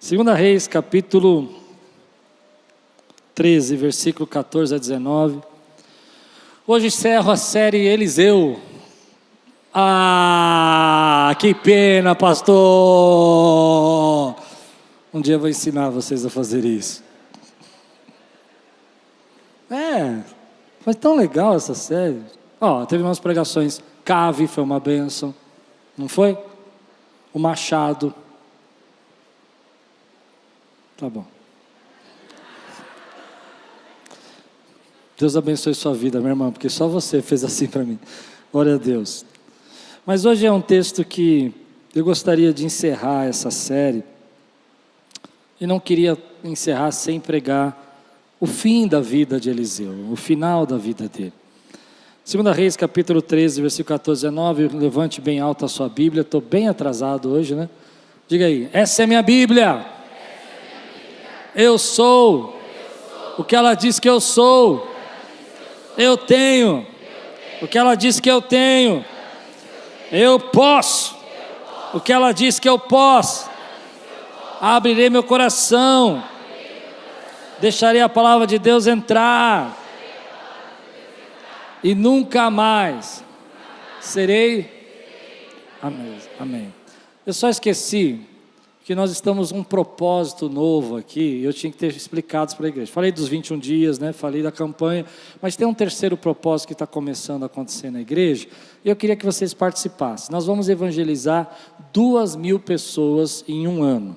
Segunda Reis, capítulo 13, versículo 14 a 19. Hoje encerro a série Eliseu. Ah, que pena, pastor! Um dia eu vou ensinar vocês a fazer isso. Foi tão legal essa série. Teve umas pregações. Cave foi uma bênção, não foi? O Machado. Tá bom. Deus abençoe sua vida, minha irmã, porque só você fez assim para mim. Glória a Deus. Mas hoje é um texto que eu gostaria de encerrar essa série. E não queria encerrar sem pregar o fim da vida de Eliseu, o final da vida dele. Segunda Reis, capítulo 13, versículo 14 a 19. Levante bem alto a sua Bíblia. Estou bem atrasado hoje, né? Diga aí, essa é minha Bíblia. Eu sou o que ela diz que eu sou. Eu tenho o que ela diz que eu tenho. Eu posso o que ela diz que eu posso. Abrirei meu coração. Deixarei a palavra de Deus entrar. E nunca mais serei. Amém. Eu só esqueci que nós estamos um propósito novo aqui, eu tinha que ter explicado isso para a igreja. Falei dos 21 dias, né? Falei da campanha, mas tem um terceiro propósito que está começando a acontecer na igreja, e eu queria que vocês participassem. Nós vamos evangelizar 2.000 pessoas em um ano.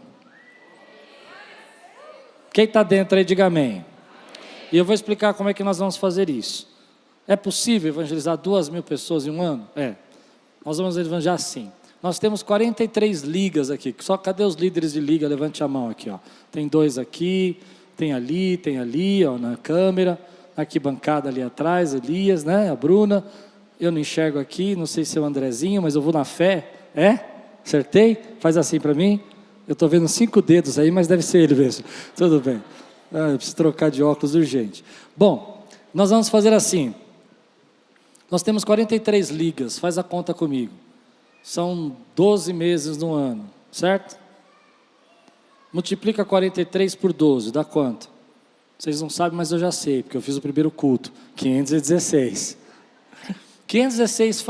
Quem está dentro aí, diga amém. E eu vou explicar como é que nós vamos fazer isso. É possível evangelizar 2.000 pessoas em um ano? Nós vamos evangelizar assim. Nós temos 43 ligas aqui. Só cadê os líderes de liga? Levante a mão aqui, ó. Tem 2 aqui, tem ali, ó, na câmera. Aqui bancada ali atrás, Elias, né? A Bruna. Eu não enxergo aqui, não sei se é o Andrezinho, mas eu vou na fé. Acertei? Faz assim para mim. Eu estou vendo 5 dedos aí, mas deve ser ele mesmo. Tudo bem. Eu preciso trocar de óculos urgente. Bom, nós vamos fazer assim. Nós temos 43 ligas, faz a conta comigo. São 12 meses no ano, certo? Multiplica 43 por 12, dá quanto? Vocês não sabem, mas eu já sei, porque eu fiz o primeiro culto. 516. 516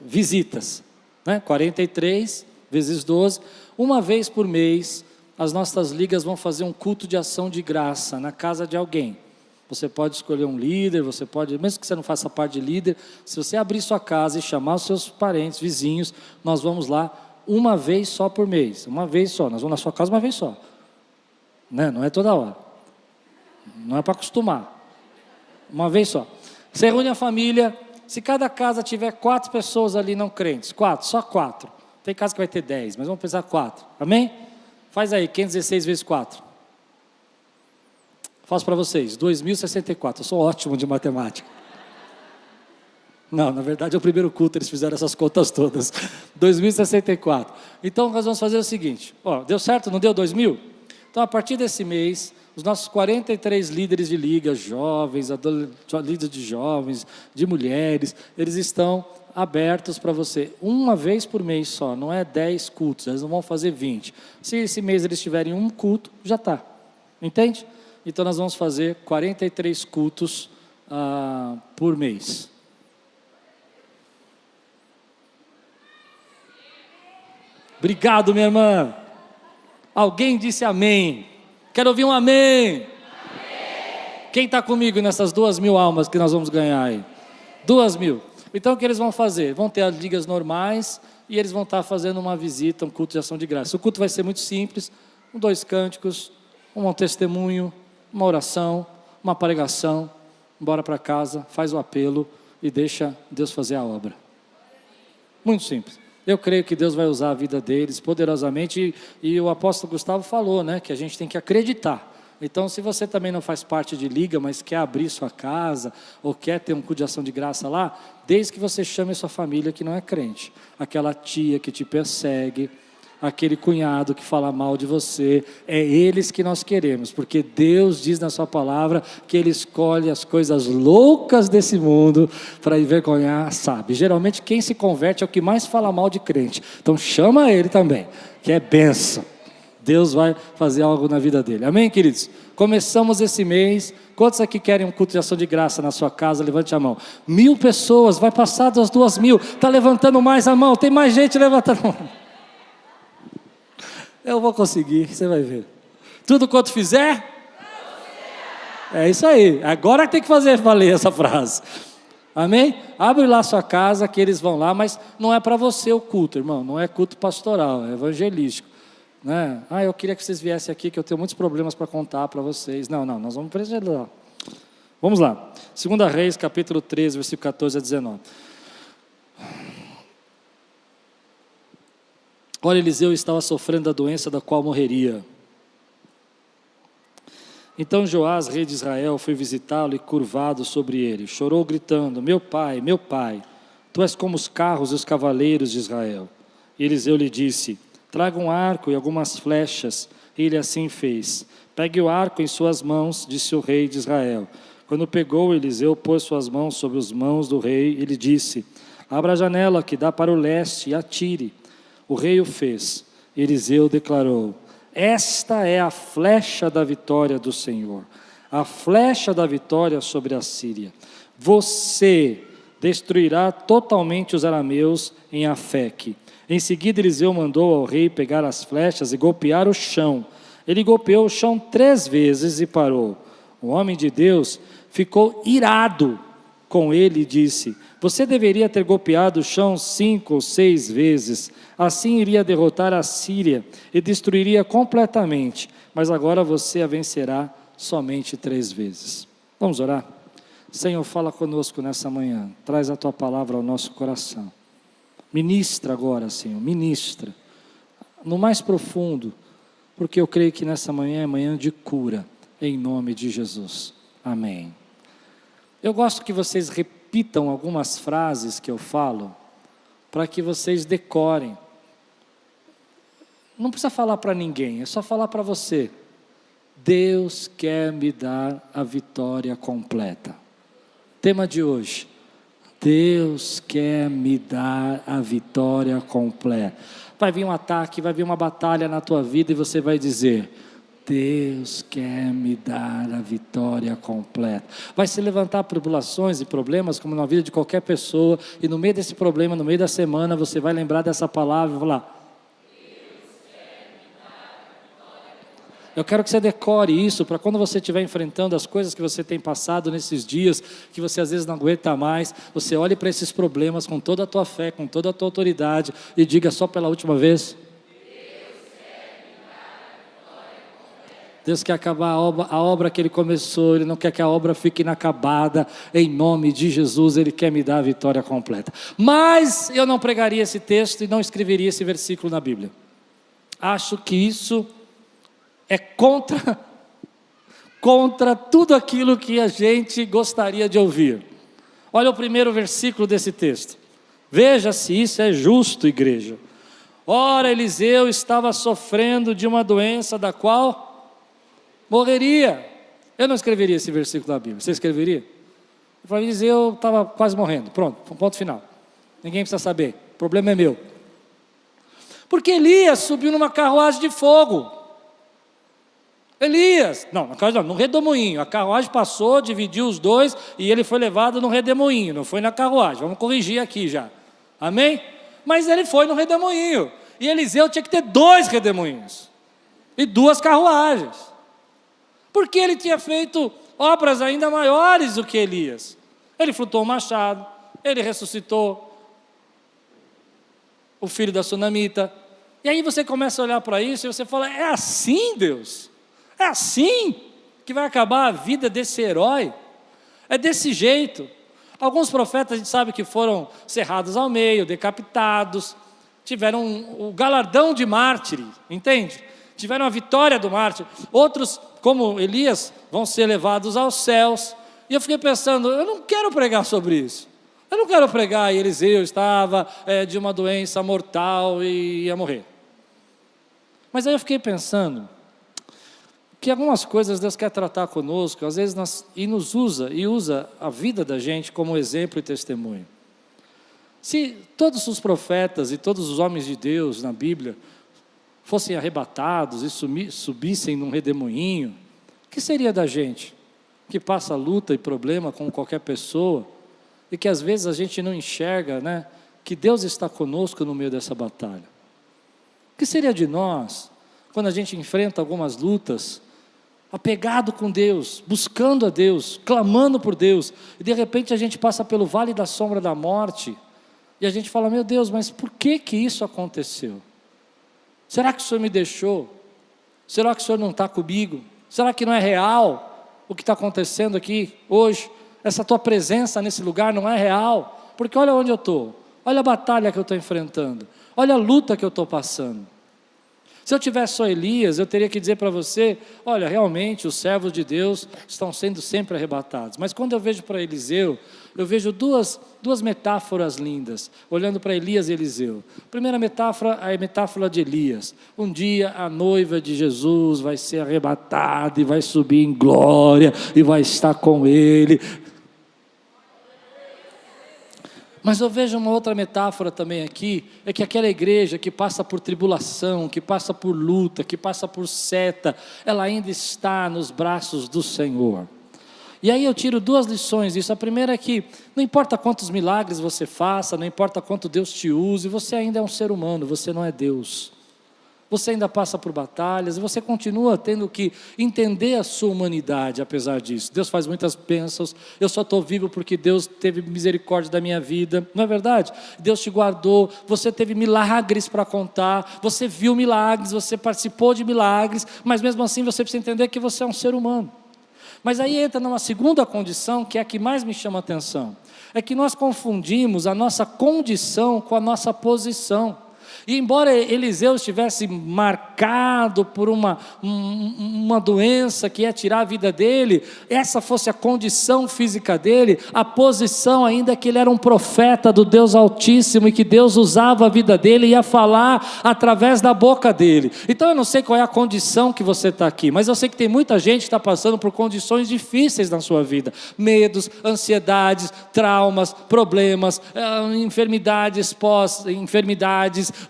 visitas, né? 43 vezes 12. Uma vez por mês, as nossas ligas vão fazer um culto de ação de graça na casa de alguém. Você pode escolher um líder, você pode, mesmo que você não faça parte de líder, se você abrir sua casa e chamar os seus parentes, vizinhos, nós vamos lá uma vez só por mês, uma vez só, nós vamos na sua casa uma vez só, né? Não é toda hora, não é para acostumar, uma vez só. Você reúne a família, se cada casa tiver 4 pessoas ali não crentes, só 4, tem casa que vai ter 10, mas vamos pensar 4, amém? Faz aí, 516 vezes 4. Faço para vocês, 2.064, eu sou ótimo de matemática. Não, na verdade é o primeiro culto, eles fizeram essas contas todas. 2.064. Então nós vamos fazer o seguinte, deu certo, não deu 2.000? Então a partir desse mês, os nossos 43 líderes de liga, jovens, líderes de jovens, de mulheres, eles estão abertos para você, uma vez por mês só, não é 10 cultos, eles não vão fazer 20. Se esse mês eles tiverem um culto, já está, entende? Então nós vamos fazer 43 cultos por mês. Obrigado, minha irmã. Alguém disse amém. Quero ouvir um amém. Quem está comigo nessas 2.000 almas que nós vamos ganhar aí? 2.000. Então o que eles vão fazer? Vão ter as ligas normais e eles vão estar fazendo uma visita, um culto de ação de graça. O culto vai ser muito simples, 2 cânticos, um testemunho, uma oração, uma pregação, bora para casa, faz o apelo e deixa Deus fazer a obra. Muito simples. Eu creio que Deus vai usar a vida deles poderosamente e o apóstolo Gustavo falou, né, que a gente tem que acreditar. Então, se você também não faz parte de liga, mas quer abrir sua casa ou quer ter um culto de ação de graça lá, desde que você chame a sua família que não é crente, aquela tia que te persegue, aquele cunhado que fala mal de você, é eles que nós queremos, porque Deus diz na sua palavra que Ele escolhe as coisas loucas desse mundo para envergonhar, sabe? Geralmente quem se converte é o que mais fala mal de crente, então chama ele também, que é bênção. Deus vai fazer algo na vida dele. Amém, queridos? Começamos esse mês. Quantos aqui querem um culto de ação de graça na sua casa? Levante a mão. 1.000 pessoas, vai passar das 2.000. Está levantando mais a mão, tem mais gente levantando a mão. Eu vou conseguir, você vai ver. Tudo quanto fizer? É isso aí. Agora tem que fazer valer essa frase. Amém? Abre lá a sua casa que eles vão lá, mas não é para você o culto, irmão. Não é culto pastoral, é evangelístico. Né? Eu queria que vocês viessem aqui, que eu tenho muitos problemas para contar para vocês. Não, nós vamos preservar. Vamos lá. 2 Reis, capítulo 13, versículo 14 a 19. Ora, Eliseu estava sofrendo da doença da qual morreria. Então Joás, rei de Israel, foi visitá-lo e curvado sobre ele. Chorou gritando, meu pai, tu és como os carros e os cavaleiros de Israel. E Eliseu lhe disse, traga um arco e algumas flechas. E ele assim fez. Pegue o arco em suas mãos, disse o rei de Israel. Quando pegou, Eliseu pôs suas mãos sobre as mãos do rei e lhe disse, abra a janela que dá para o leste e atire. O rei o fez. Eliseu declarou, esta é a flecha da vitória do Senhor, a flecha da vitória sobre a Síria. Você destruirá totalmente os arameus em Afeque. Em seguida, Eliseu mandou ao rei pegar as flechas e golpear o chão. Ele golpeou o chão 3 vezes e parou. O homem de Deus ficou irado com ele e disse, você deveria ter golpeado o chão 5 ou 6 vezes, assim iria derrotar a Síria e destruiria completamente, mas agora você a vencerá somente 3 vezes. Vamos orar? Senhor, fala conosco nessa manhã, traz a tua palavra ao nosso coração. Ministra agora, Senhor, ministra, no mais profundo, porque eu creio que nessa manhã é manhã de cura, em nome de Jesus. Amém. Eu gosto que vocês repitam algumas frases que eu falo, para que vocês decorem. Não precisa falar para ninguém, é só falar para você. Deus quer me dar a vitória completa. Tema de hoje. Deus quer me dar a vitória completa. Vai vir um ataque, vai vir uma batalha na tua vida e você vai dizer, Deus quer me dar a vitória completa. Vai se levantar tribulações e problemas como na vida de qualquer pessoa, e no meio desse problema, no meio da semana, você vai lembrar dessa palavra e falar, eu quero que você decore isso, para quando você estiver enfrentando as coisas que você tem passado nesses dias, que você às vezes não aguenta mais, você olhe para esses problemas com toda a tua fé, com toda a tua autoridade, e diga só pela última vez, Deus quer acabar a obra que Ele começou, Ele não quer que a obra fique inacabada, em nome de Jesus, Ele quer me dar a vitória completa. Mas eu não pregaria esse texto e não escreveria esse versículo na Bíblia. Acho que isso é contra tudo aquilo que a gente gostaria de ouvir. Olha o primeiro versículo desse texto. Veja se isso é justo, igreja. Ora, Eliseu estava sofrendo de uma doença da qual morreria. Eu não escreveria esse versículo da Bíblia. Você escreveria? Eu falei, Eliseu estava quase morrendo. Pronto, ponto final. Ninguém precisa saber. O problema é meu. Porque Elias subiu numa carruagem de fogo. Elias, no redemoinho. A carruagem passou, dividiu os dois e ele foi levado no redemoinho. Não foi na carruagem. Vamos corrigir aqui já. Amém? Mas ele foi no redemoinho. E Eliseu tinha que ter 2 redemoinhos. E 2 carruagens. Porque ele tinha feito obras ainda maiores do que Elias. Ele flutou o machado, ele ressuscitou o filho da sunamita. E aí você começa a olhar para isso e você fala, é assim, Deus? É assim que vai acabar a vida desse herói? É desse jeito? Alguns profetas a gente sabe que foram cerrados ao meio, decapitados, tiveram o galardão de mártir, entende? Tiveram a vitória do mártir. Outros, como Elias, vão ser levados aos céus. E eu fiquei pensando, eu não quero pregar sobre isso. Eu não quero pregar, e Eliseu estava de uma doença mortal e ia morrer. Mas aí eu fiquei pensando que algumas coisas Deus quer tratar conosco, às vezes nos usa a vida da gente como exemplo e testemunho. Se todos os profetas e todos os homens de Deus na Bíblia fossem arrebatados e subissem num redemoinho, o que seria da gente? Que passa luta e problema com qualquer pessoa, e que às vezes a gente não enxerga, né, que Deus está conosco no meio dessa batalha. O que seria de nós, quando a gente enfrenta algumas lutas, apegado com Deus, buscando a Deus, clamando por Deus, e de repente a gente passa pelo vale da sombra da morte, e a gente fala, meu Deus, mas por que isso aconteceu? Será que o Senhor me deixou? Será que o Senhor não está comigo? Será que não é real o que está acontecendo aqui hoje? Essa tua presença nesse lugar não é real? Porque olha onde eu estou, olha a batalha que eu estou enfrentando, olha a luta que eu estou passando. Se eu tivesse só Elias, eu teria que dizer para você, olha, realmente os servos de Deus estão sendo sempre arrebatados. Mas quando eu vejo para Eliseu, eu vejo duas metáforas lindas, olhando para Elias e Eliseu. A primeira metáfora é a metáfora de Elias. Um dia a noiva de Jesus vai ser arrebatada e vai subir em glória e vai estar com ele. Mas eu vejo uma outra metáfora também aqui, é que aquela igreja que passa por tribulação, que passa por luta, que passa por seta, ela ainda está nos braços do Senhor. E aí eu tiro duas lições disso. A primeira é que não importa quantos milagres você faça, não importa quanto Deus te use, você ainda é um ser humano, você não é Deus. Você ainda passa por batalhas e você continua tendo que entender a sua humanidade apesar disso. Deus faz muitas bênçãos, eu só estou vivo porque Deus teve misericórdia da minha vida, não é verdade? Deus te guardou, você teve milagres para contar, você viu milagres, você participou de milagres, mas mesmo assim você precisa entender que você é um ser humano. Mas aí entra numa segunda condição, que é a que mais me chama a atenção, é que nós confundimos a nossa condição com a nossa posição. E embora Eliseu estivesse marcado por uma doença que ia tirar a vida dele, essa fosse a condição física dele, a posição ainda é que ele era um profeta do Deus Altíssimo e que Deus usava a vida dele e ia falar através da boca dele. Então eu não sei qual é a condição que você está aqui, mas eu sei que tem muita gente que está passando por condições difíceis na sua vida, medos, ansiedades, traumas, problemas, enfermidades,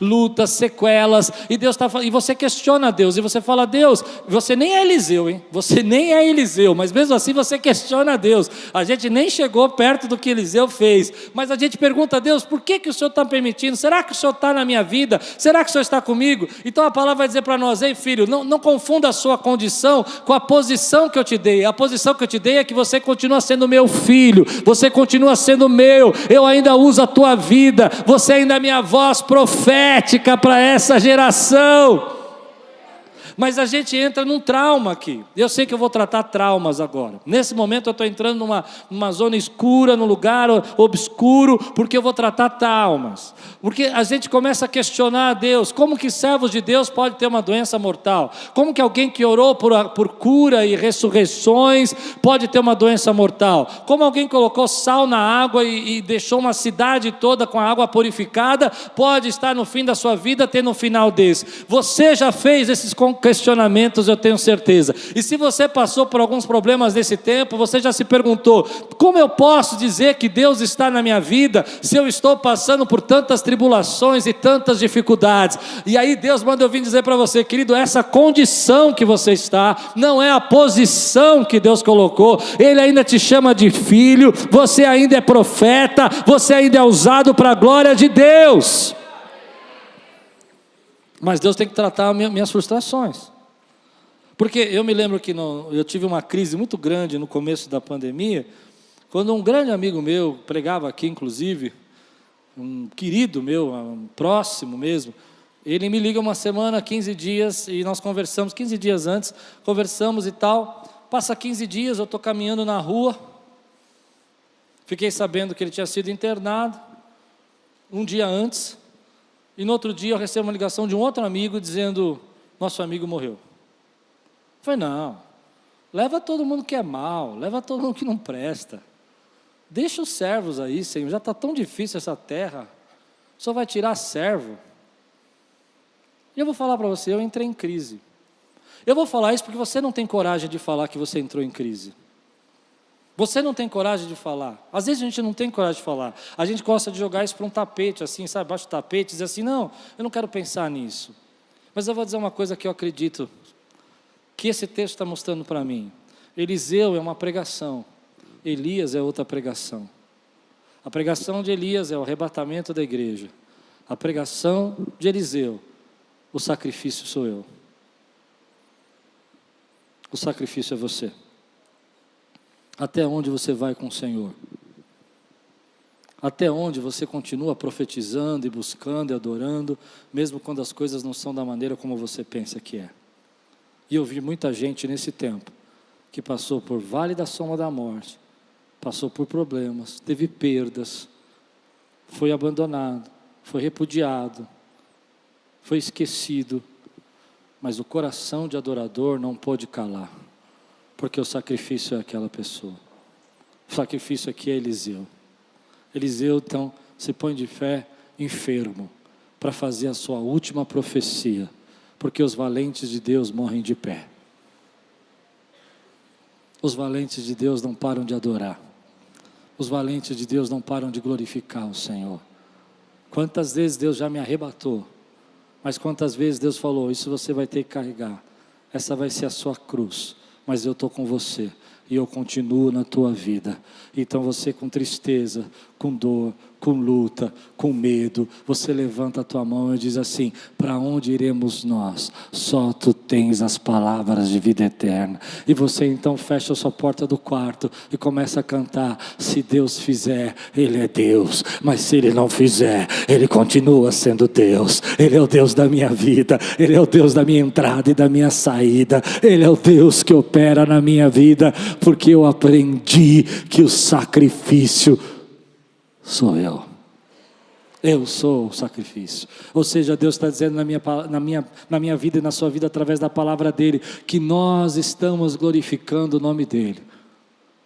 lutas, sequelas, e Deus e você questiona Deus, e você fala, Deus, você nem é Eliseu, hein? Você nem é Eliseu, mas mesmo assim você questiona Deus. A gente nem chegou perto do que Eliseu fez, mas a gente pergunta a Deus, por que o Senhor está permitindo? Será que o Senhor está na minha vida? Será que o Senhor está comigo? Então a palavra vai dizer para nós, ei filho, não confunda a sua condição com a posição que eu te dei. A posição que eu te dei é que você continua sendo meu filho, você continua sendo meu, eu ainda uso a tua vida, você ainda é minha voz profética para essa geração. Mas a gente entra num trauma aqui. Eu sei que eu vou tratar traumas agora. Nesse momento eu estou entrando numa zona escura, num lugar obscuro, porque eu vou tratar traumas. Porque a gente começa a questionar a Deus. Como que servos de Deus podem ter uma doença mortal? Como que alguém que orou por cura e ressurreições pode ter uma doença mortal? Como alguém colocou sal na água e deixou uma cidade toda com a água purificada, pode estar no fim da sua vida tendo um final desse? Você já fez esses questionamentos, eu tenho certeza. E se você passou por alguns problemas nesse tempo, você já se perguntou, como eu posso dizer que Deus está na minha vida, se eu estou passando por tantas tribulações e tantas dificuldades? E aí Deus manda eu vir dizer para você, querido, essa condição que você está, não é a posição que Deus colocou. Ele ainda te chama de filho, você ainda é profeta, você ainda é usado para a glória de Deus. Mas Deus tem que tratar minhas frustrações. Porque eu me lembro que eu tive uma crise muito grande no começo da pandemia, quando um grande amigo meu, pregava aqui inclusive, um querido meu, um próximo mesmo, ele me liga uma semana, 15 dias, e nós conversamos, 15 dias antes, conversamos e tal, passa 15 dias, eu estou caminhando na rua, fiquei sabendo que ele tinha sido internado, um dia antes, e no outro dia eu recebo uma ligação de um outro amigo dizendo, nosso amigo morreu. Eu falei, não, leva todo mundo que é mal, leva todo mundo que não presta. Deixa os servos aí, Senhor, já está tão difícil essa terra, só vai tirar servo. E eu vou falar para você, eu entrei em crise. Eu vou falar isso porque você não tem coragem de falar que você entrou em crise. Você não tem coragem de falar. Às vezes a gente não tem coragem de falar. A gente gosta de jogar isso para um tapete, assim, sabe, abaixo do tapete, e dizer assim, não, eu não quero pensar nisso. Mas eu vou dizer uma coisa que eu acredito, que esse texto está mostrando para mim. Eliseu é uma pregação, Elias é outra pregação. A pregação de Elias é o arrebatamento da igreja. A pregação de Eliseu, o sacrifício sou eu. O sacrifício é você. Até onde você vai com o Senhor? Até onde você continua profetizando e buscando e adorando, mesmo quando as coisas não são da maneira como você pensa que é? E eu vi muita gente nesse tempo, que passou por vale da sombra da morte, passou por problemas, teve perdas, foi abandonado, foi repudiado, foi esquecido, mas o coração de adorador não pôde calar, porque o sacrifício é aquela pessoa. O sacrifício aqui é Eliseu. Eliseu então se põe de fé enfermo, para fazer a sua última profecia, porque os valentes de Deus morrem de pé. Os valentes de Deus não param de adorar. Os valentes de Deus não param de glorificar o Senhor. Quantas vezes Deus já me arrebatou, mas quantas vezes Deus falou, isso você vai ter que carregar, essa vai ser a sua cruz, mas eu estou com você, e eu continuo na tua vida. Então você com tristeza, com dor, com luta, com medo, você levanta a tua mão e diz assim, para onde iremos nós? Só tu tens as palavras de vida eterna. E você então fecha a sua porta do quarto e começa a cantar, se Deus fizer, Ele é Deus, mas se Ele não fizer, Ele continua sendo Deus. Ele é o Deus da minha vida, Ele é o Deus da minha entrada e da minha saída, Ele é o Deus que opera na minha vida, porque eu aprendi que o sacrifício sou eu. Eu sou o sacrifício. Ou seja, Deus está dizendo na minha vida e na sua vida, através da palavra dEle, que nós estamos glorificando o nome dEle.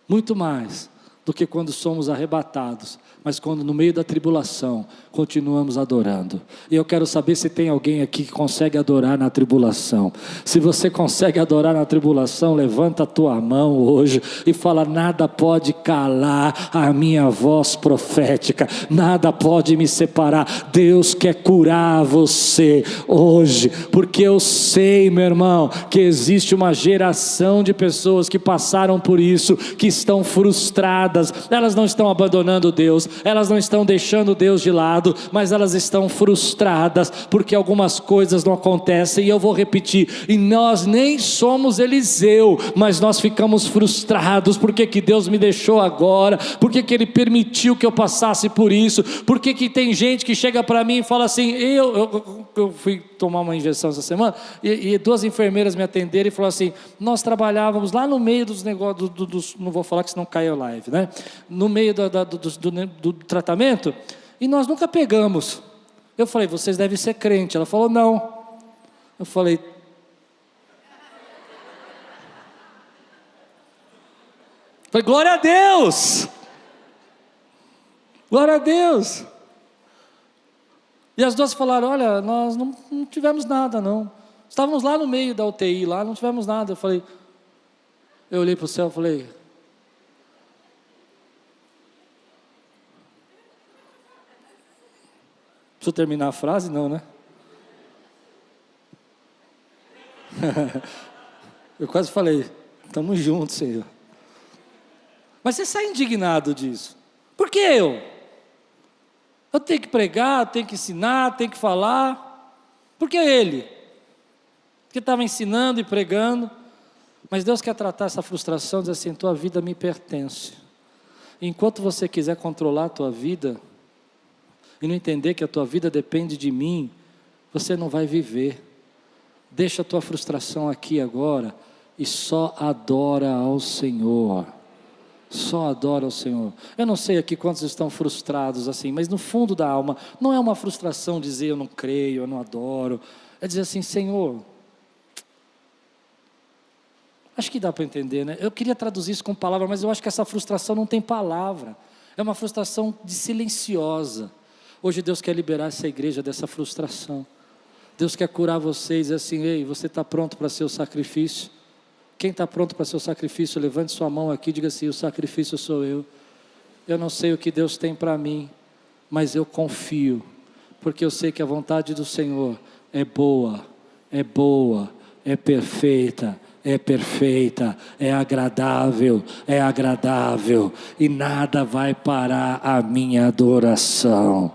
Muito mais do que quando somos arrebatados, mas quando no meio da tribulação, continuamos adorando. E eu quero saber se tem alguém aqui que consegue adorar na tribulação. Se você consegue adorar na tribulação, levanta a tua mão hoje e fala, nada pode calar a minha voz profética, nada pode me separar. Deus quer curar você hoje, porque eu sei, meu irmão, que existe uma geração de pessoas que passaram por isso, que estão frustradas. Elas não estão abandonando Deus, elas não estão deixando Deus de lado, mas elas estão frustradas, porque algumas coisas não acontecem, e eu vou repetir, e nós nem somos Eliseu, mas nós ficamos frustrados, porque que Deus me deixou agora, porque que Ele permitiu que eu passasse por isso, porque que tem gente que chega para mim e fala assim, eu fui tomar uma injeção essa semana, e duas enfermeiras me atenderam e falaram assim, nós trabalhávamos lá no meio dos negócios, não vou falar que senão cai a live, né? No meio do tratamento, e nós nunca pegamos. Eu falei, vocês devem ser crente. Ela falou, não. Eu falei, glória a Deus, glória a Deus. E as duas falaram, olha, nós não tivemos nada não, estávamos lá no meio da UTI, lá não tivemos nada. Eu olhei para o céu e falei, preciso terminar a frase? Não, né? Eu quase falei, estamos juntos, Senhor. Mas você sai indignado disso. Por que eu? Eu tenho que pregar, tenho que ensinar, tenho que falar. Por que ele? Porque estava ensinando e pregando. Mas Deus quer tratar essa frustração, dizer assim, tua vida me pertence. Enquanto você quiser controlar a tua vida, e não entender que a tua vida depende de mim, você não vai viver. Deixa a tua frustração aqui agora, e só adora ao Senhor. Só adora ao Senhor. Eu não sei aqui quantos estão frustrados assim, mas no fundo da alma, não é uma frustração dizer eu não creio, eu não adoro. É dizer assim, Senhor, acho que dá para entender, né? Eu queria traduzir isso com palavra, mas eu acho que essa frustração não tem palavra. É uma frustração silenciosa. Hoje Deus quer liberar essa igreja dessa frustração. Deus quer curar vocês assim, ei, você está pronto para ser o sacrifício? Quem está pronto para ser o sacrifício, levante sua mão aqui e diga assim, o sacrifício sou eu. Eu não sei o que Deus tem para mim, mas eu confio, porque eu sei que a vontade do Senhor é boa, é boa, é perfeita, é agradável, e nada vai parar a minha adoração.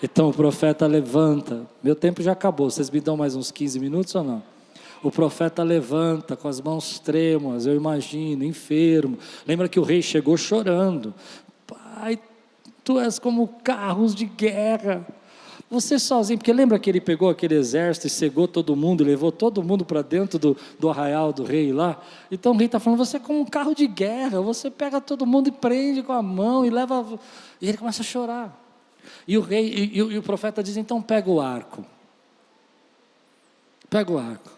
Então o profeta levanta, meu tempo já acabou, vocês me dão mais uns 15 minutos ou não? O profeta levanta com as mãos trêmulas, eu imagino, enfermo. Lembra que o rei chegou chorando. Pai, tu és como carros de guerra. Você sozinho, porque lembra que ele pegou aquele exército e cegou todo mundo, levou todo mundo para dentro do arraial do rei lá? Então o rei está falando, você é como um carro de guerra, você pega todo mundo e prende com a mão e leva... E ele começa a chorar. E o rei, e o profeta diz, então pega o arco. Pega o arco.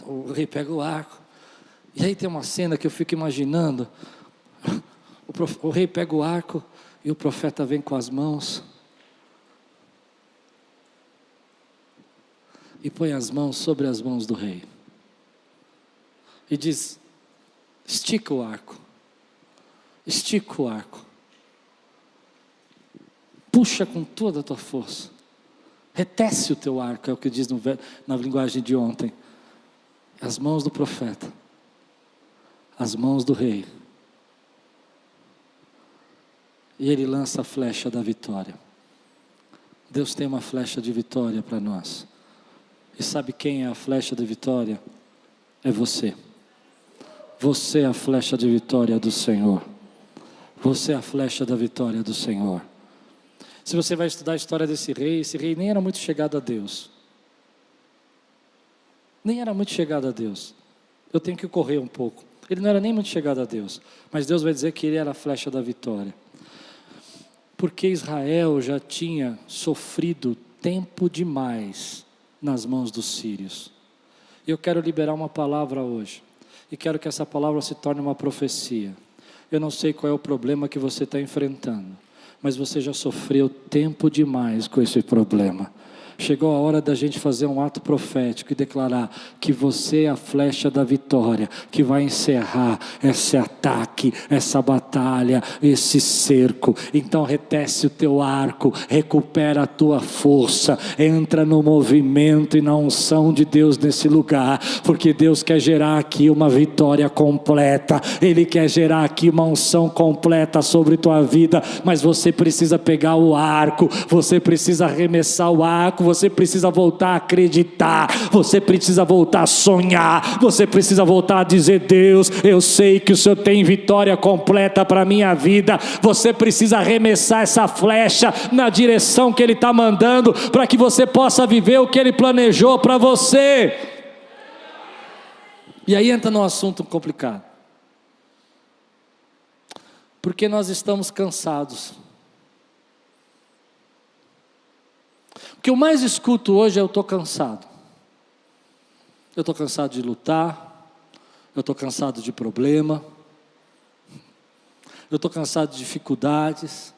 O rei pega o arco. E aí tem uma cena que eu fico imaginando. O rei pega o arco e o profeta vem com as mãos e põe as mãos sobre as mãos do rei e diz, estica o arco, puxa com toda a tua força, retece o teu arco, é o que diz na linguagem de ontem. As mãos do profeta, as mãos do rei, e ele lança a flecha da vitória. Deus tem uma flecha de vitória para nós. E sabe quem é a flecha de vitória? É você. Você é a flecha de vitória do Senhor. Você é a flecha da vitória do Senhor. Se você vai estudar a história desse rei, esse rei nem era muito chegado a Deus. Nem era muito chegado a Deus. Eu tenho que correr um pouco. Ele não era nem muito chegado a Deus. Mas Deus vai dizer que ele era a flecha da vitória. Porque Israel já tinha sofrido tempo demais nas mãos dos sírios. Eu quero liberar uma palavra hoje. E quero que essa palavra se torne uma profecia. Eu não sei qual é o problema que você está enfrentando. Mas você já sofreu tempo demais com esse problema. Chegou a hora da gente fazer um ato profético e declarar que você é a flecha da vitória, que vai encerrar esse ataque, essa batalha, esse cerco. Então retece o teu arco, recupera a tua força, entra no movimento e na unção de Deus nesse lugar, porque Deus quer gerar aqui uma vitória completa, Ele quer gerar aqui uma unção completa sobre tua vida, mas você precisa pegar o arco, você precisa arremessar o arco, você precisa voltar a acreditar, você precisa voltar a sonhar, você precisa voltar a dizer, Deus, eu sei que o Senhor tem vitória completa para a minha vida. Você precisa arremessar essa flecha na direção que Ele está mandando, para que você possa viver o que Ele planejou para você. E aí entra num assunto complicado, porque nós estamos cansados. O que eu mais escuto hoje é eu estou cansado. Eu estou cansado de lutar. Eu estou cansado de problema. Eu estou cansado de dificuldades.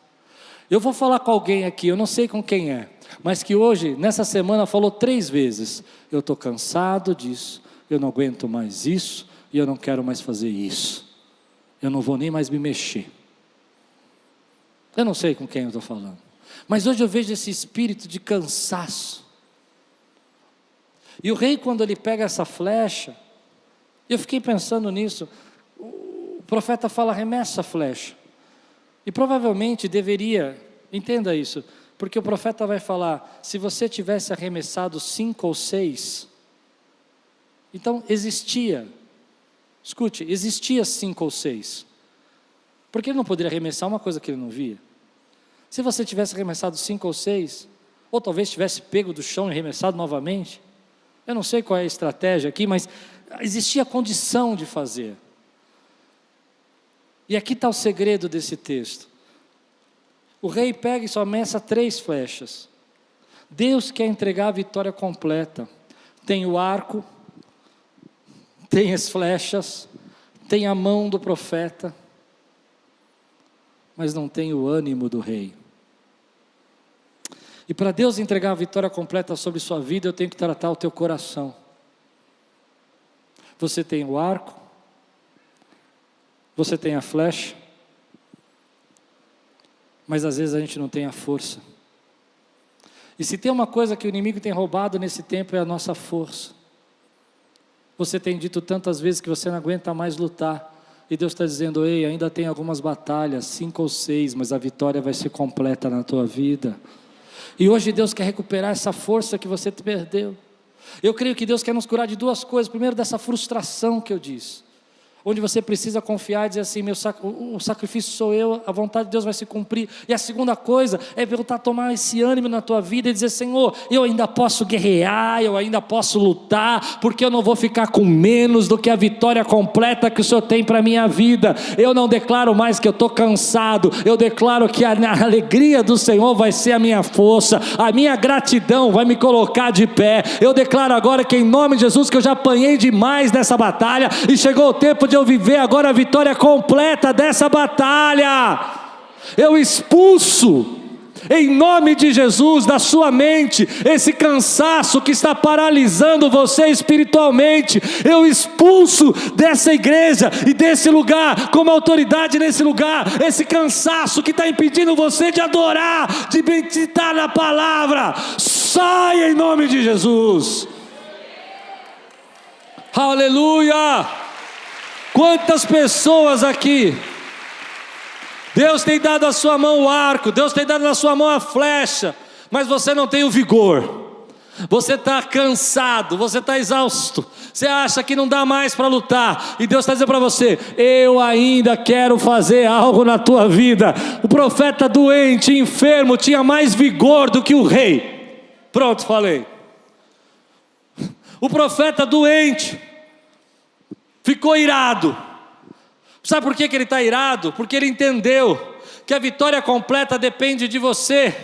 Eu vou falar com alguém aqui, eu não sei com quem é, mas que hoje, nessa semana, falou 3 vezes. Eu estou cansado disso, eu não aguento mais isso, e eu não quero mais fazer isso. Eu não vou nem mais me mexer. Eu não sei com quem eu estou falando. Mas hoje eu vejo esse espírito de cansaço. E o rei, quando ele pega essa flecha, eu fiquei pensando nisso, o profeta fala, arremessa a flecha. E provavelmente deveria, entenda isso, porque o profeta vai falar, se você tivesse arremessado 5 ou 6, então existia 5 ou 6. Porque ele não poderia arremessar uma coisa que ele não via. Se você tivesse arremessado 5 ou 6, ou talvez tivesse pego do chão e arremessado novamente, eu não sei qual é a estratégia aqui, mas existia condição de fazer. E aqui está o segredo desse texto. O rei pega e só arremessa 3 flechas. Deus quer entregar a vitória completa. Tem o arco, tem as flechas, tem a mão do profeta, mas não tem o ânimo do rei. E para Deus entregar a vitória completa sobre sua vida, eu tenho que tratar o teu coração. Você tem o arco, você tem a flecha, mas às vezes a gente não tem a força. E se tem uma coisa que o inimigo tem roubado nesse tempo é a nossa força. Você tem dito tantas vezes que você não aguenta mais lutar. E Deus está dizendo, ei, ainda tem algumas batalhas, 5 ou 6, mas a vitória vai ser completa na tua vida. E hoje Deus quer recuperar essa força que você perdeu. Eu creio que Deus quer nos curar de 2 coisas. Primeiro, dessa frustração que eu disse, onde você precisa confiar e dizer assim, o sacrifício sou eu, a vontade de Deus vai se cumprir. E a segunda coisa é voltar a tomar esse ânimo na tua vida e dizer, Senhor, eu ainda posso guerrear, eu ainda posso lutar, porque eu não vou ficar com menos do que a vitória completa que o Senhor tem para a minha vida. Eu não declaro mais que eu estou cansado, eu declaro que a alegria do Senhor vai ser a minha força, a minha gratidão vai me colocar de pé. Eu declaro agora que em nome de Jesus, que eu já apanhei demais nessa batalha, e chegou o tempo de eu viver agora a vitória completa dessa batalha. Eu expulso em nome de Jesus da sua mente esse cansaço que está paralisando você espiritualmente. Eu expulso dessa igreja e desse lugar, como autoridade nesse lugar, esse cansaço que está impedindo você de adorar, de meditar na palavra. Sai em nome de Jesus. Aleluia. Quantas pessoas aqui, Deus tem dado à sua mão o arco, Deus tem dado na sua mão a flecha, mas você não tem o vigor, você está cansado, você está exausto, você acha que não dá mais para lutar, e Deus está dizendo para você, eu ainda quero fazer algo na tua vida. O profeta doente, enfermo, tinha mais vigor do que o rei. Pronto, falei. O profeta doente ficou irado. Sabe por que ele está irado? Porque ele entendeu que a vitória completa depende de você.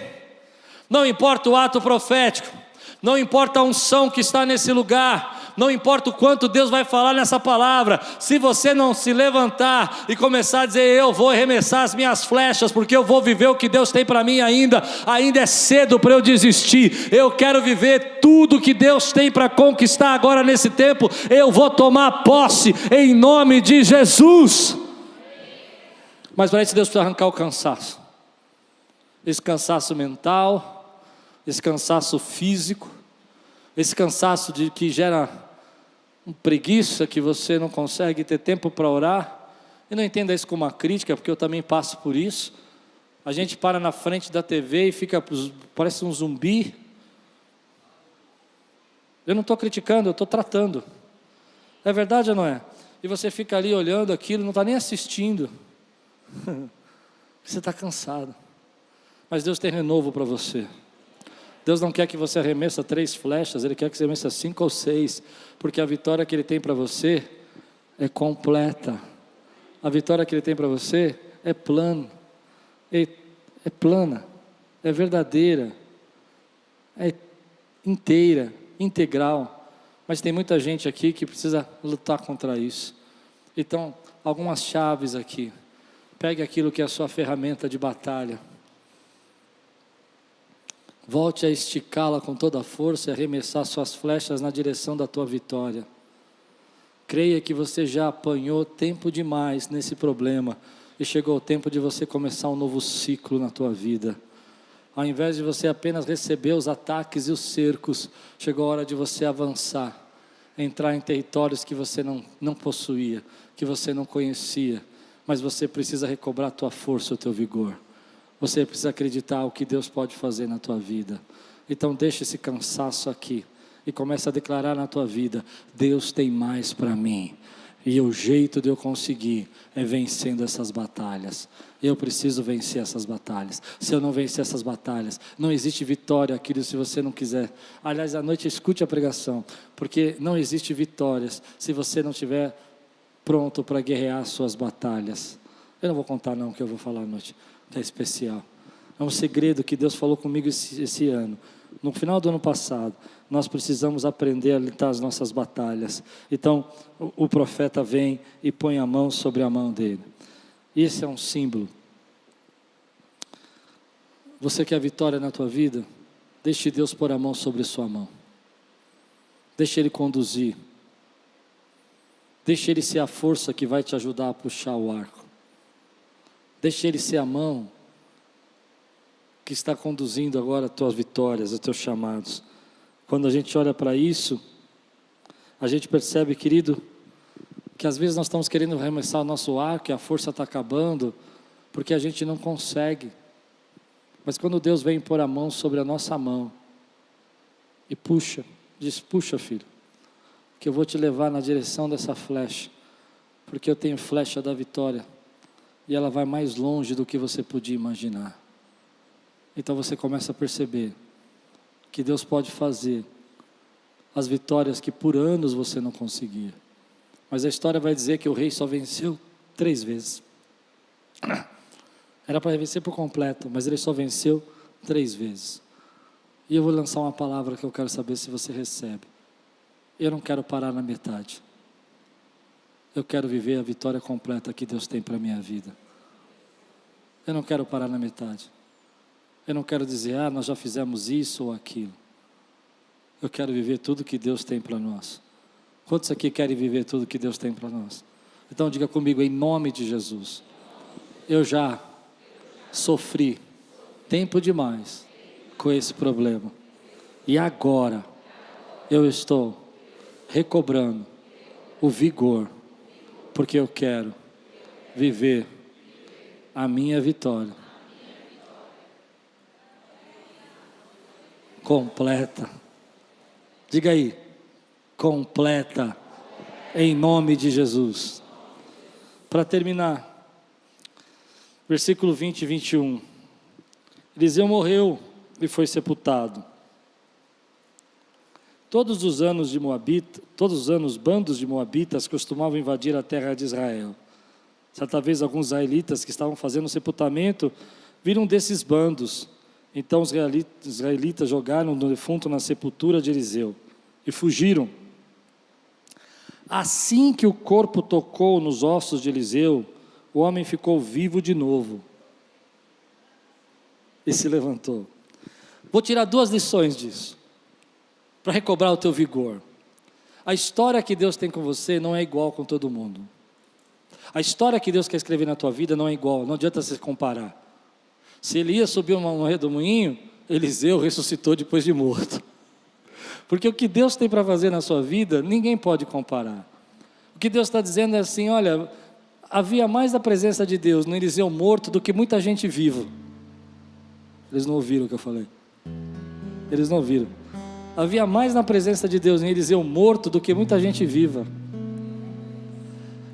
Não importa o ato profético, não importa a unção que está nesse lugar, não importa o quanto Deus vai falar nessa palavra, se você não se levantar e começar a dizer, eu vou arremessar as minhas flechas, porque eu vou viver o que Deus tem para mim ainda é cedo para eu desistir, eu quero viver tudo que Deus tem para conquistar agora nesse tempo, eu vou tomar posse em nome de Jesus. Mas para isso Deus precisa arrancar o cansaço, esse cansaço mental, esse cansaço físico, esse cansaço que gera preguiça, que você não consegue ter tempo para orar. E não entenda isso como uma crítica, porque eu também passo por isso. A gente para na frente da TV e fica, parece um zumbi. Eu não estou criticando, eu estou tratando. É verdade ou não é? E você fica ali olhando aquilo, não está nem assistindo. Você está cansado. Mas Deus tem renovo para você. Deus não quer que você arremessa 3 flechas, Ele quer que você arremessa 5 ou 6, porque a vitória que Ele tem para você é completa. A vitória que Ele tem para você é plana, é verdadeira, é inteira, integral. Mas tem muita gente aqui que precisa lutar contra isso. Então, algumas chaves aqui. Pegue aquilo que é a sua ferramenta de batalha. Volte a esticá-la com toda a força e arremessar suas flechas na direção da tua vitória. Creia que você já apanhou tempo demais nesse problema e chegou o tempo de você começar um novo ciclo na tua vida. Ao invés de você apenas receber os ataques e os cercos, chegou a hora de você avançar, entrar em territórios que você não possuía, que você não conhecia, mas você precisa recobrar a tua força, o teu vigor. Você precisa acreditar o que Deus pode fazer na tua vida. Então deixa esse cansaço aqui e começa a declarar na tua vida, Deus tem mais para mim. E o jeito de eu conseguir é vencendo essas batalhas. Eu preciso vencer essas batalhas. Se eu não vencer essas batalhas, não existe vitória aqui se você não quiser. Aliás, à noite escute a pregação, porque não existe vitórias se você não estiver pronto para guerrear as suas batalhas. Eu não vou contar não o que eu vou falar à noite. É especial, é um segredo que Deus falou comigo esse ano, no final do ano passado. Nós precisamos aprender a lutar as nossas batalhas. Então o profeta vem e põe a mão sobre a mão dele. Esse é um símbolo. Você quer vitória na tua vida? Deixe Deus pôr a mão sobre a sua mão, deixe Ele conduzir, deixe Ele ser a força que vai te ajudar a puxar o arco. Deixe Ele ser a mão que está conduzindo agora as tuas vitórias, os teus chamados. Quando a gente olha para isso, a gente percebe, querido, que às vezes nós estamos querendo arremessar o nosso arco e a força está acabando, porque a gente não consegue. Mas quando Deus vem pôr a mão sobre a nossa mão e puxa, diz: puxa, filho, que eu vou te levar na direção dessa flecha, porque eu tenho flecha da vitória, e ela vai mais longe do que você podia imaginar. Então você começa a perceber que Deus pode fazer as vitórias que por anos você não conseguia. Mas a história vai dizer que o rei só venceu 3 vezes. Era para vencer por completo, mas ele só venceu 3 vezes. E eu vou lançar uma palavra que eu quero saber se você recebe. Eu não quero parar na metade. Eu quero viver a vitória completa que Deus tem para a minha vida. Eu não quero parar na metade. Eu não quero dizer: nós já fizemos isso ou aquilo. Eu quero viver tudo que Deus tem para nós. Quantos aqui querem viver tudo que Deus tem para nós? Então diga comigo, em nome de Jesus: eu já sofri tempo demais com esse problema, e agora eu estou recobrando o vigor, porque eu quero viver a minha vitória completa. Diga aí, completa, em nome de Jesus. Para terminar, versículo 20 e 21. Eliseu morreu e foi sepultado. Todos os anos bandos de moabitas costumavam invadir a terra de Israel. Certa vez alguns israelitas que estavam fazendo o sepultamento viram desses bandos. Então os israelitas jogaram o defunto na sepultura de Eliseu e fugiram. Assim que o corpo tocou nos ossos de Eliseu, o homem ficou vivo de novo e se levantou. Vou tirar 2 lições disso, para recobrar o teu vigor. A história que Deus tem com você não é igual com todo mundo. A história que Deus quer escrever na tua vida não é igual, não adianta você comparar. Se Elias subiu no redemoinho, Eliseu ressuscitou depois de morto. Porque o que Deus tem para fazer na sua vida, ninguém pode comparar. O que Deus está dizendo é assim: olha, havia mais da presença de Deus no Eliseu morto do que muita gente viva. Eles não ouviram o que eu falei. Eles não ouviram. Havia mais na presença de Deus em Eliseu morto do que muita gente viva.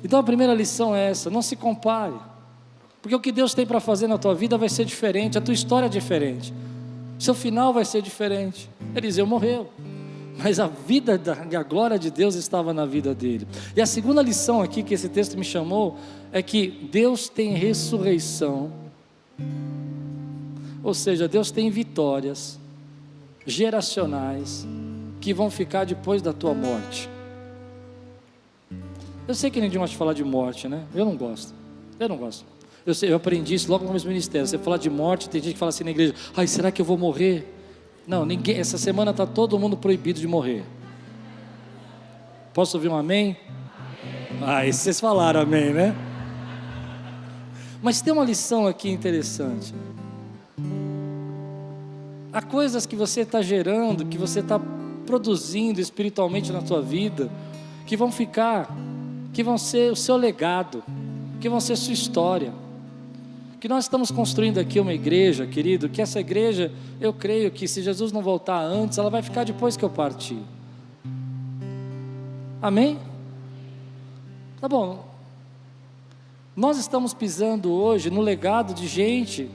Então a primeira lição é essa: não se compare. Porque o que Deus tem para fazer na tua vida vai ser diferente, a tua história é diferente, seu final vai ser diferente. Eliseu morreu, mas a vida e a glória de Deus estava na vida dele. E a segunda lição aqui que esse texto me chamou é que Deus tem ressurreição, ou seja, Deus tem vitórias geracionais que vão ficar depois da tua morte. Eu sei que ninguém gosta de falar de morte, né? Eu não gosto. Eu aprendi isso logo no meu ministério. Você falar de morte, tem gente que fala assim na igreja: ai, será que eu vou morrer? Não, ninguém. Essa semana está todo mundo proibido de morrer. Posso ouvir um amém? Amém. Vocês falaram amém, né? Mas tem uma lição aqui interessante. Há coisas que você está gerando, que você está produzindo espiritualmente na tua vida, que vão ficar, que vão ser o seu legado, que vão ser sua história. Que nós estamos construindo aqui uma igreja, querido, que essa igreja, eu creio que se Jesus não voltar antes, ela vai ficar depois que eu partir. Amém? Tá bom. Nós estamos pisando hoje no legado de gente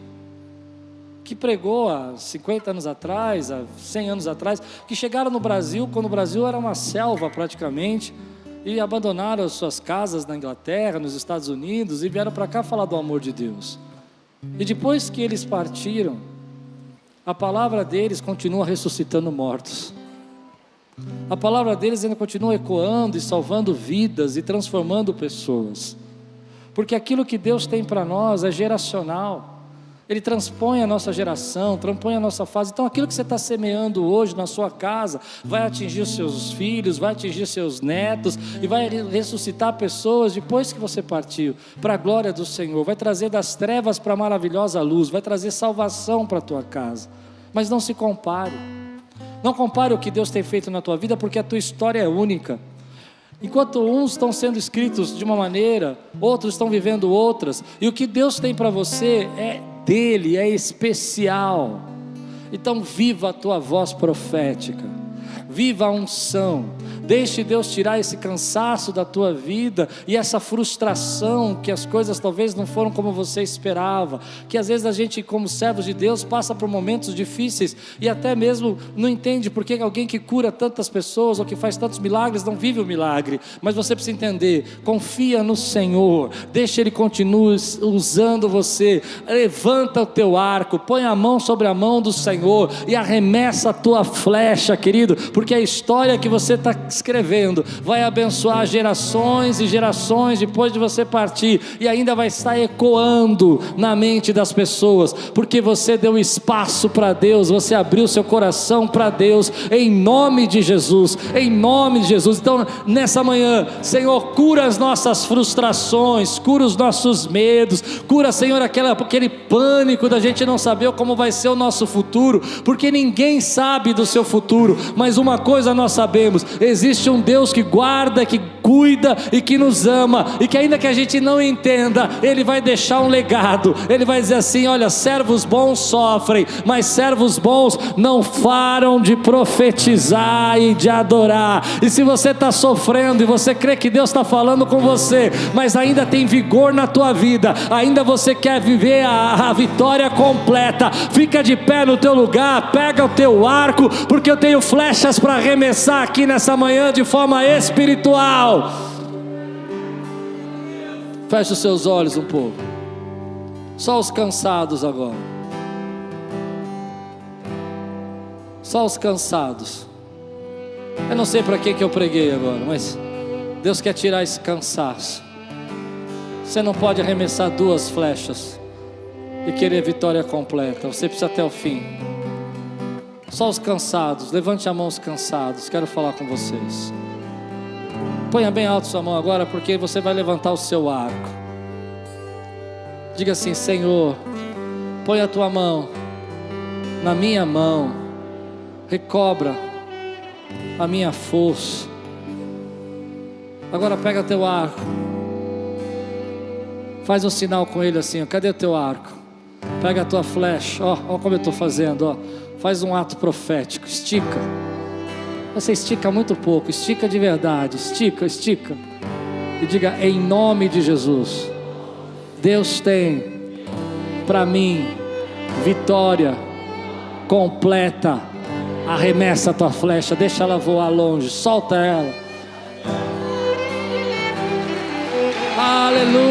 que pregou há 50 anos atrás, há 100 anos atrás, que chegaram no Brasil, quando o Brasil era uma selva praticamente, e abandonaram as suas casas na Inglaterra, nos Estados Unidos, e vieram para cá falar do amor de Deus. E depois que eles partiram, a palavra deles continua ressuscitando mortos. A palavra deles ainda continua ecoando e salvando vidas e transformando pessoas. Porque aquilo que Deus tem para nós é geracional. Ele transpõe a nossa geração, transpõe a nossa fase. Então aquilo que você está semeando hoje na sua casa, vai atingir os seus filhos, vai atingir seus netos, e vai ressuscitar pessoas depois que você partiu, para a glória do Senhor. Vai trazer das trevas para a maravilhosa luz, vai trazer salvação para a tua casa. Mas não se compare. Não compare o que Deus tem feito na tua vida, porque a tua história é única. Enquanto uns estão sendo escritos de uma maneira, outros estão vivendo outras, e o que Deus tem para você é dele, é especial. Então viva a tua voz profética, viva a unção. Deixe Deus tirar esse cansaço da tua vida e essa frustração que as coisas talvez não foram como você esperava, que às vezes a gente, como servos de Deus, passa por momentos difíceis e até mesmo não entende porque alguém que cura tantas pessoas ou que faz tantos milagres não vive o milagre. Mas você precisa entender, confia no Senhor, deixa Ele continuar usando você. Levanta o teu arco, põe a mão sobre a mão do Senhor e arremessa a tua flecha, querido, porque a história que você está escrevendo vai abençoar gerações e gerações depois de você partir, e ainda vai estar ecoando na mente das pessoas, porque você deu espaço para Deus, você abriu seu coração para Deus, em nome de Jesus, em nome de Jesus. Então nessa manhã, Senhor, cura as nossas frustrações, cura os nossos medos, cura, Senhor, aquele pânico da gente não saber como vai ser o nosso futuro, porque ninguém sabe do seu futuro, mas uma coisa nós sabemos: existe um Deus que guarda, que cuida e que nos ama, e que ainda que a gente não entenda, Ele vai deixar um legado. Ele vai dizer assim: olha, servos bons sofrem, mas servos bons não param de profetizar e de adorar. E se você está sofrendo e você crê que Deus está falando com você, mas ainda tem vigor na tua vida, ainda você quer viver a vitória completa, fica de pé no teu lugar, pega o teu arco, porque eu tenho flechas para arremessar aqui nessa manhã de forma espiritual. Feche os seus olhos um pouco. Só os cansados agora. Só os cansados. Eu não sei para que eu preguei agora, mas Deus quer tirar esse cansaço. Você não pode arremessar 2 flechas e querer vitória completa. Você precisa até o fim. Só os cansados, levante a mão os cansados, quero falar com vocês. Ponha bem alto sua mão agora, porque você vai levantar o seu arco. Diga assim: Senhor, põe a tua mão na minha mão, recobra a minha força. Agora pega teu arco, faz um sinal com ele assim, ó. Cadê o teu arco? Pega a tua flecha, ó como eu estou fazendo, ó. Faz um ato profético, estica. Você estica muito pouco, estica de verdade, estica. E diga: em nome de Jesus, Deus tem para mim vitória completa. Arremessa a tua flecha, deixa ela voar longe, solta ela. Aleluia.